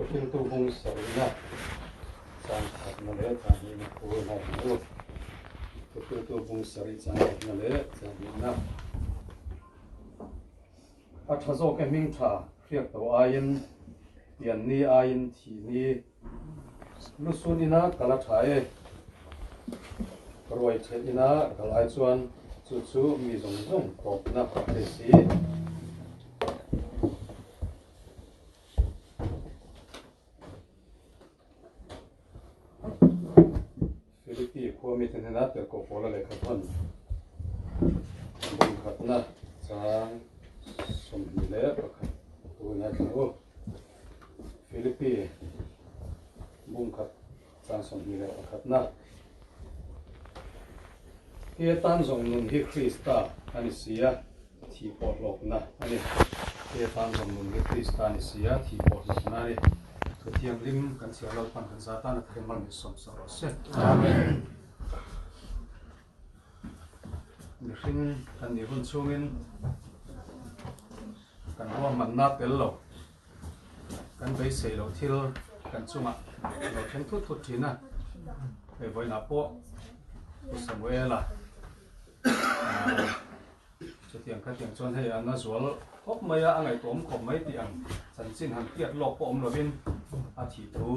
ก็เป็นตัววงสวยนะสร้างขัดมาเลยทางนี้นะโอ้ยน่าดูก็เป็นตัววงสวยสร้างขัดมาเลยทางนี้นะอัฐโซกมิ่งท่าเรียกตัวอายินเตียนนี้อายินทีนี้ลุสุนีนะกะละไทยรวยเทนีนะกะละไอจวนจู่ๆมีจงกบนะประเทศสีฟิลิปปินส์พวกมีถึงนะเติร์กโคละเลยครับท่านบุญขัดนะจางสมบูรณ์แล้วครับตัวนี้ครับฟิลิปปินส์บุญขัดจางสมบูรณ์แล้วครับนะเอตันจงนุนฮิคริสตาอันนี้เสียที่ปอดโลกนะอันนี้เอตันจงนุนฮิคริสตาอันนี้เสียที่ปอดโลกนะนี่ทุกที่ยังลิมกันเสียเราพันกันซาตานนักเรียนมันสมสารเสอาเมนนี่ขึ้นอันนี้หุ่นชูมินกันว่ามันน่าเตลโลกันไปเสียเราที่เรากันจุมาเราเช่นทุกทีนะไปไว้หน้าโป๊ะสมัยละจะเตียงขัดเตียงชวนให้อันนั้นสวลครบไม่อะอะไรตัวผมไม่เตียงสันสิ้นหันเกียรหลอกผมเราเป็นอาทิตย์ทู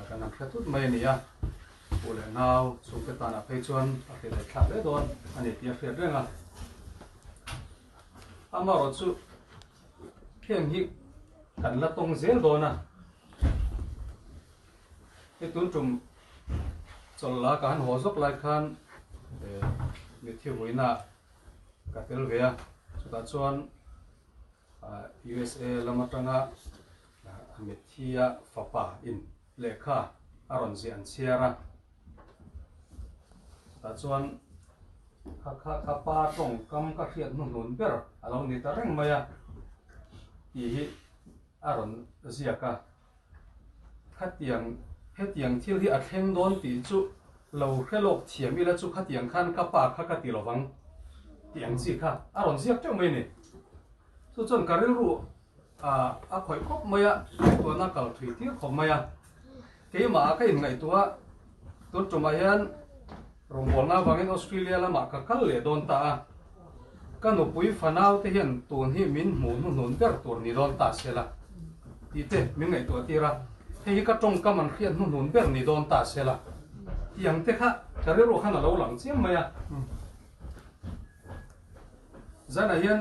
กันนั่งแค่ทุกไม่เนี่ยผู้เล่นนาวสุขตาหน้าเพชรชวนอาทิตย์ได้ขับได้โดนอันนี้เตียงเฟียดเรื่องอ่ะอามาเราสู้เพียงฮิกันละตรงเสียโดนนะไอ้ตุนจุ่มจนละการหัวซกลายคันมีที่หัวหน้ากัตเตลเวียสุดท้ายชวนUSA ละมาตั้งมีที่ฟ้าป่าอินเลขาอารอนเซียนเชียระสุดท้ายชวนข้าป่าตรงกำกับเขียนนุ่นเปล่าเราเนี่ยตะเร่งมาอีอารอนเซียกะขัดเตียงเฮ็ดอย่างที่อัดเฮงโดนตีจุเราแค่โลกเทียมอีแล้วจุขัดอย่างขั้นกับปากขัดกติเราฟังเตียงสิค่ะอารมณ์เสียเจ้าไม่เนี่ยสุดจนการเรียนรู้ข่อยครบไม่ตัวนักการถือที่ของไม่เกี่ยมาก็ยังไงตัวจุมาเห็นโรงพยาบาลนะบางในออสเตรเลียละมาก็คันเลยโดนตาก็หนูปุยฟันเอาที่เห็นตัวนี้มินหมุนเกิดตัวนี้โดนตาเสียละที่เต้มินไงตัวที่ระที่ก็ตรงกับมันเขียนนุ่นเบลนี่โดนตัดเสียละอย่างที่ข้าจะเรียกว่าขนาดเราหลังเสียไหมจะไหนยัน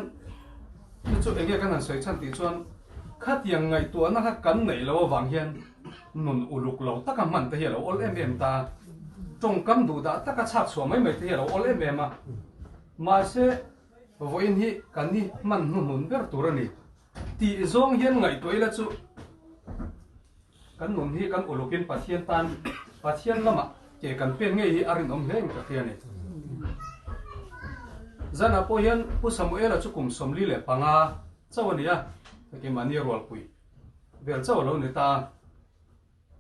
ที่จุดเองกันนั่นสวยชันติชวนข้ายังไงตัวนั่นข้ากันไหนเราวางเฮียนนุ่นอุลุกเราตะกันมันที่เราโอเลเมมตาตรงกันดูดาตะกันชักสวมไม่ที่เราโอเลเมมาเสวันนี้กันนี่มันนุ่นเบลตัวนี้ที่จงเฮียนไงตัวละจุกันหนุนที่กันอุลุกินปัทเทียนตันปัทเทียนละมะเกี่ยกันเป็นไงที่อารินอมเฮงกับเทียนนี่จันอาพยันผู้สมุเอลจุกุมสมลีเล่ปังอาเจ้าวันนี้แต่กิมันนี่รัวปุยเวลเจ้าเราเนี่ยตา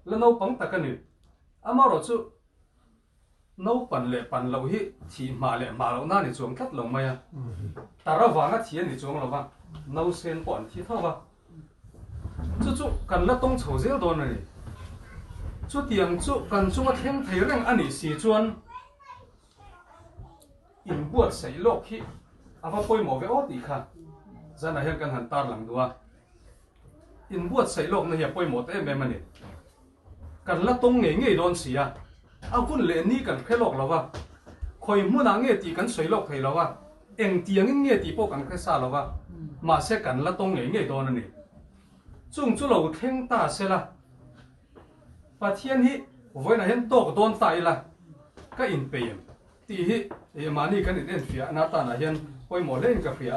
แล้วน้องปังตะกันนี่อามาเราจุน้องปันเล่ปันเราฮิที่มาเล่มาเราหน้านี่จวงทัดลงมาแต่เราวางอ่ะเทียนนี่จวงเราบ้างน้องเส้นปอนที่เท่าบ้างจุกันละต้องโฉเสียตัวนี่จุเตียงจุกันจุว่าเที่ยงไทยเรื่องอันนี้สีจวนอินบวชใส่โลกที่อาภาพอยหมอเวอดีค่ะจะไหนเห็นกันหันตาหลังดัวอินบวชใส่โลกนี่อย่าปอยหมดเอ้แม่มันนี่กันละต้องเงี้ยโดนเสียเอาคุณเล่นนี่กันแค่โลกเราวะคอยมุ่งเงี้ยตีกันใส่โลกไทยเราวะเอ็งเตียงเงี้ยตีพวกกันแค่ซาเราวะมาเสกันละต้องเงี้ยโดนนี่จุ่เราเท่งตาเสละประเทศนี้วันนั้นโตกโดนตายละก็อินเปียมที่ที่มานี่กันเด่นเฟียนาตาหน้าเห็นไปหมดเล่นกับเฟีย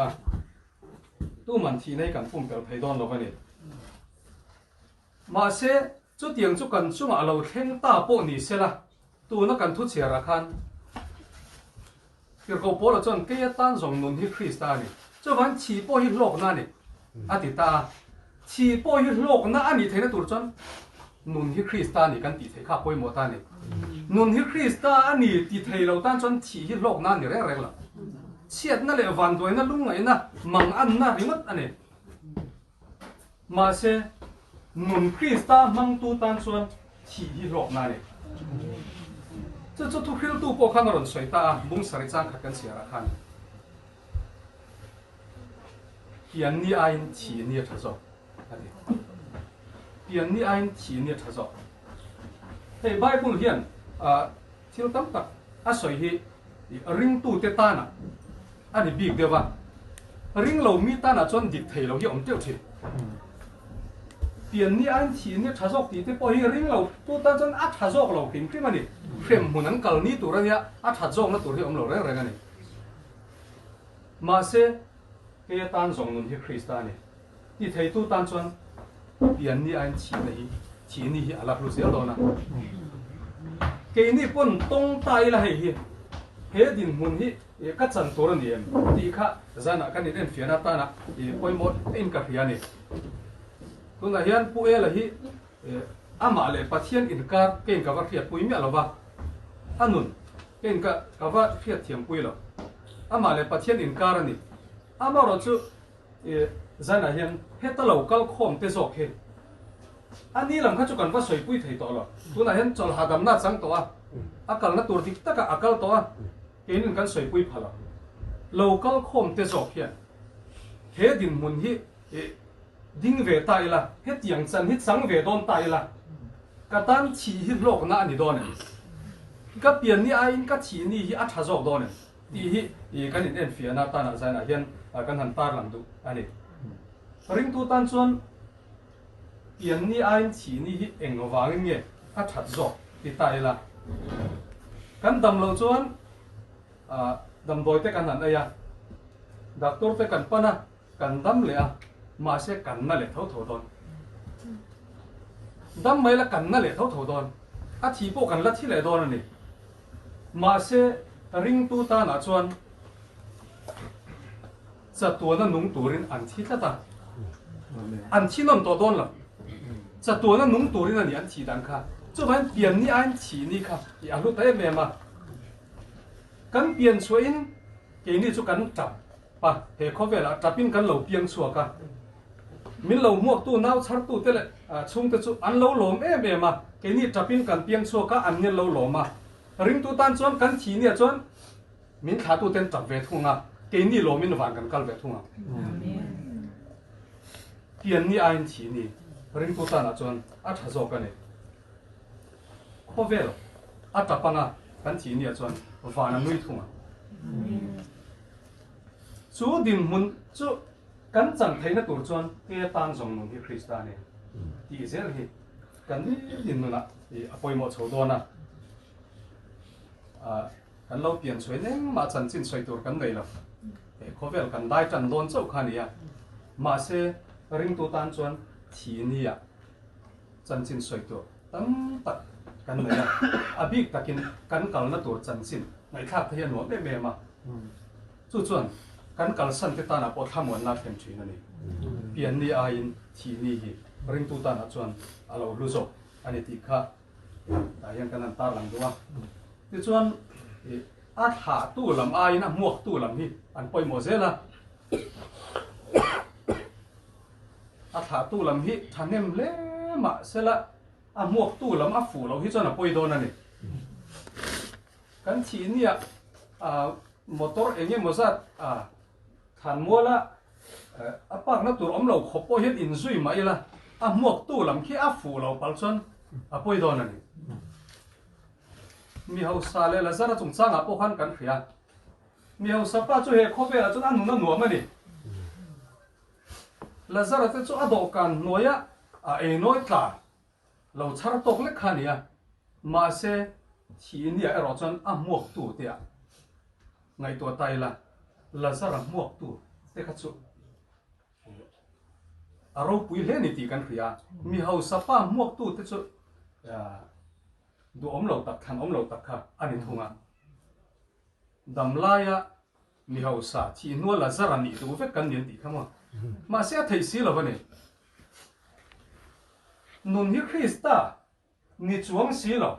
ตู้มันที่ในกันปุ่มเปลวไทยโดนเราไปนี่มาเสจุดเตียงจุกันจุมาเราเท่งตาโปนี่เสละตู้นักกันทุเชียระคันเกี่ยวกับโปเราจนเกี่ยตันส่งนุนที่คริสตานี่จุวันชีโปฮิโลกนั่นนี่อธิตาชีโปยุโลกน่าอันนี้เท่านั้นตัวจนนุนฮิคริสตานี่กันติดเทข้าปอยหมดตานี่นุนฮิคริสตาอันนี้ติดเทเราตั้งจนชีฮิโลกนั่นนี่แรงๆละเชียดนั่นเลยวันด้วยนั่นลุงไงนะมังอันน่ะริมัดอันนี้มาเส nun Krista mang tu tan chuan thi hi rok na ni chu thu khil tu po khan ron soi ta bung sari chang khat kan sia ra khan pian ni ain thi ni tha zo ani pian ni ain thi ni tha zo hei bible hian thil tam tak a soi hi ring tu te ta na ani big dewa ring lo mi ta na chon dik thei lo hi om teu thi pian ni an thi ni tha zok ti te po hi ring lo tu ta chon a tha zok lo kim kim ani frem hunan kal ni tu ra ya a tha zok na tur hi om lo re re ani ma se ke tan zong nun hi Krista ni ti thei tu tan chon pian ni an thi ni hi ala lu zel do na ke ni pon tong tai la hi he din mun hi ka chan tor ni em ti kha zana kan ni den fiana ta na poi mo in ka fiani tu na hian pu e la hi ama le pathian in kar ken ka va khiat pui mi alova anun ken ka va khiat thiam pui lo ama le pathian in kar ani ama ro chu zana hian he ta lo kal khom te zok he ani lam kha chu kan va soi pui thei to lo tu na hian chol hadam na chang to a akal na tur dik taka akal to a kenin kan soi pui phala local khom te zok hian he din mun hi ding ve ta ila he tiang chan hi chang ve don ta ila ka tan chi hi lok na ani don ka pian ni ai ka chi ni hi a tha zok don ti hi kan in en fiana ta na zana hian kan han tar lam du ani ring tu tan chuan pian ni ai chi ni hi engwang nge a that zok ti ta ila kan dam lo chuan dam boy te kan han aya doctor te kan pana kan dam le a ma se kan na le tho don dam mai la kan na le tho don a thi po kan la thi le don ani ma se ring tu ta na chuan cha tu na nung turin an thi ta an thi non to don la cha tu na nung turin ani an thi dan kha chu ban pian ni an thi ni kha ya lu te me ma kan pian chuin ke ni chu kan tap pa he kho vela tapin kan lo piang chua ka min lo muak tu nau char tu te le chung te chu an lo lom e ma ke ni tapin kan piang chua ka an ne lo lo ma ring tu tan chuan kan thi ni chuan min kha tu ten tap ve thunga ke ni lo min wan kan kal ve thunga pian ni ain thi ni ring tu tan a chuan a tha zo ka ne kho vela a tapanga kan thi ni a chuan vana nui thunga chu din mun chu kan chang theina tur chuan ke tan zong nun hi Krista ne ti zel hi kan din nuna apoi mo chodona kan lo pian choi neng ma chan chin soi tur kan nei lo khovel kan dai chan don chau khania ma se ring tu tan chuan thi ni ya chan chin soi tur tam tak kan nei abik takin kan kal na tur chan chin ngai thak thia no me ma chu chuan kan kal san te ta na po thamon na them thin ani pian ni a in thi ni hi ring tu ta na chuan alo lu zo ani ti kha ta hian kan an tar lang duwa ti chuan a tha tu lam a in a muak tu lam hi an poi mo zela a tha tu lam hi thanem le ma sela a muak tu lam a fu lo hi chuan a poi don ani kan thi ni a motor enge mozat than mola apak na tur omlo khopo het in zui mai la a muak tu lam khi a fu lo pal chon a poi don ani mi hau sa le la zara chung chang a po khan kan khia mi hau sa pa chu he khope a chun an nu na nuam ani la zara te chu a do kan noya a e noi tla lo char tok le khania ma se thi ni a ro chon a muak tu te a ngai to tai la lazara muak tu te kha chu aro pui le ni ti kan khia mi hau sapa muak tu te chu du om lo tak than om lo tak kha ani thunga damlaya mi hau sa thi no lazara ni tu ve kan nin ti khama ma se thei si lo bane nun hi Krista ni chuang si lo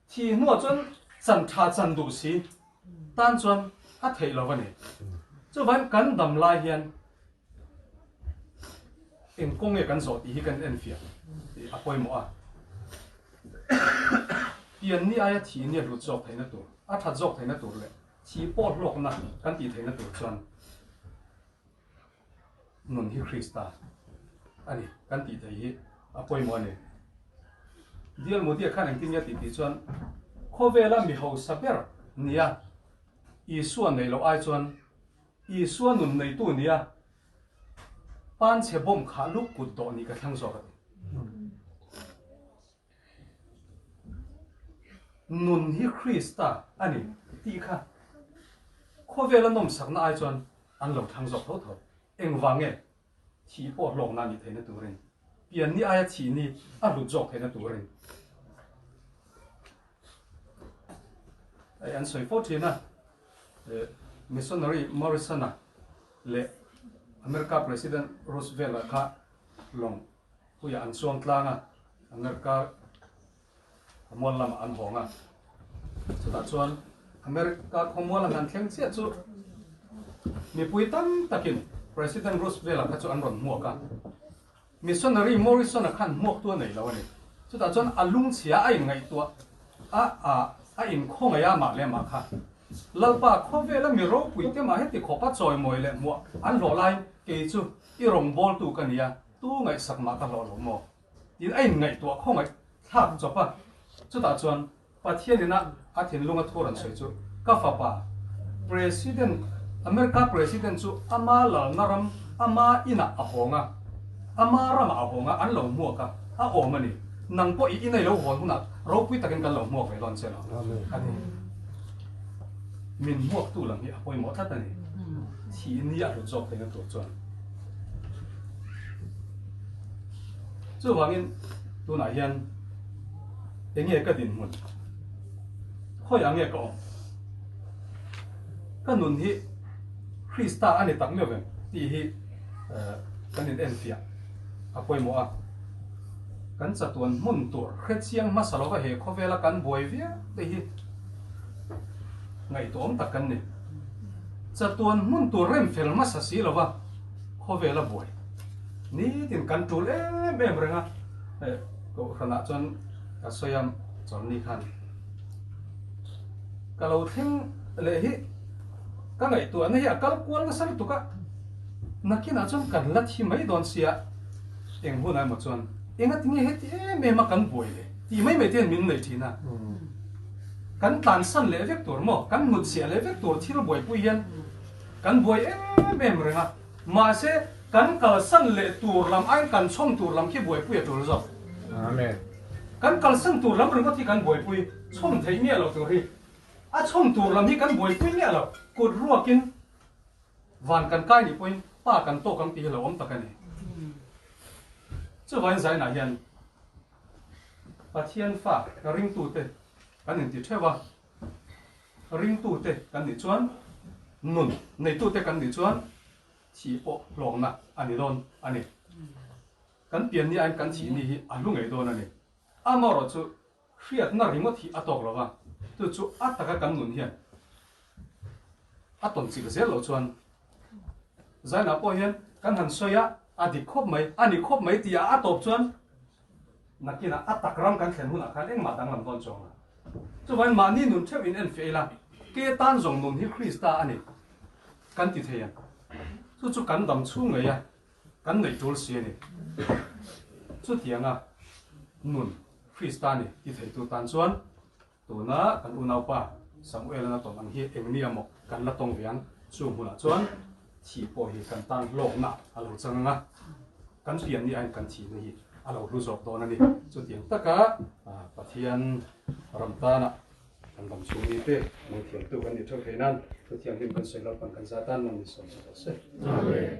thi no chon chan tha chan du si tan chuan a thei lo bane chu van kan dam lai hian eng kong e kan zo ti hi kan en fia apoi mo a pian ni aya thi ni ru chok thaina tur a tha jok thaina tur le chi po lok na kan ti thaina tur chuan nun hi Krista ani kan ti thei hi apoi mo ne dial mo dia khan ang tin ya ti ti chuan khovela mi ho saber nia Isua nei lo ai chuan Isua nun nei tu nia pan che bom kha lu kut do ni ka thang zo ka nun hi Krista ani ti kha khovela nom sak na ai chuan an lo thang zo tho tho eng wange thi po lok na ni theina turin pian ni aya thi ni a lu jok theina turin ai an soi fo thina missionary Morrison le America President Roosevelt kha long huya an suang tlanga America amol lam an honga chuta chuan America khomol an thleng che chu mi pui tam takin President Roosevelt kha chu an ron mo ka missionary Morrison khan mok tu nei lo ani chuta chuan alung chia ai ngai tu a in khong ya ma le ma kha lalpa khovela mi ro pui te ma heti khopa choi moi le mo an lo lai ke chu i rong bol tu kania tu ngai sak ma ka lo mo in ai ngai tu khong ai thak chopa chu ta chuan pathian ina a thin lunga thoran soi chu ka fa pa president America president chu ama la naram ama ina a honga ama ram a honga an lo mo ka a o mani nang po i inai lo hon huna ro pui takin kan lo mo ve lon che lo ani min muak tu lang hi apoi mo that ani thi ni a ru jok thena to chuan chu wangin tu na hian enge ka din mun khoi ange ko ka nun hi Krista ani tak me ve ti hi kanin en fia apoi mo a kan chatuan mun tur khet chiang ma salo ka he khovela kan boi via te hi ngai tom takan ni chatuan mun tur rem fel ma sa si lova khovela boi ni tin kan tul em renga ko khana chon ka soyam chon ni khan kalau thing le hi ka ngai tu an hi akal kwal na sar tu ka nakina chon kan la thi mai don sia eng hunai mo chon enga tinge het em ma kan boi le ti mai mai ten min nei thina kan tan san le vek tur mo kan mut sia le vek tur thil boi pui hian kan boi em renga ma se kan kal san le tur lam ai kan chom tur lam ki boi pui tur zo amen kan kal san tur lam ring ko thi kan boi pui chom thei mi lo tur hi a chom tur lam hi kan boi pui mi lo kut ruakin van kan kai ni point pa kan to kan ti lo om takani chu van zai na hian pathian fa ka ring tu te kan ni ti thewa ring tu te kan ni chuan nun nei tu te kan ni chuan chi po long na ani don ani kan pian ni an kan chi ni hi alu ngei don ani amaro chu hriat na ringo thi atok lova tu chu ataka kan nun hian aton chi zel lo chuan zaina po hian kan han soya adi khop mai ani khop mai ti a atop chuan nakina atakram kan thlen huna khan eng ma dang lam don chong chu van ma ni nun thep in en feila ke tan zong nun hi Krista ani kan ti theya chu kan dam chu ngai ya kan nei tul si ni chu tianga nun Krista ni ti thei tu tan chuan tu na kan unau pa Samuel na to man hi eng ni amo kan la tong viang chu huna chuan chi po hi kan tan lok na alo changa kan pian ni ai kan chi ni hi alo lu zok don ani chu tiang taka pathian ramtana kan dam chu ni te mo thiam tu kan ni thok heinan chu tiang him kan sei lo kan sa tan man ni som se amen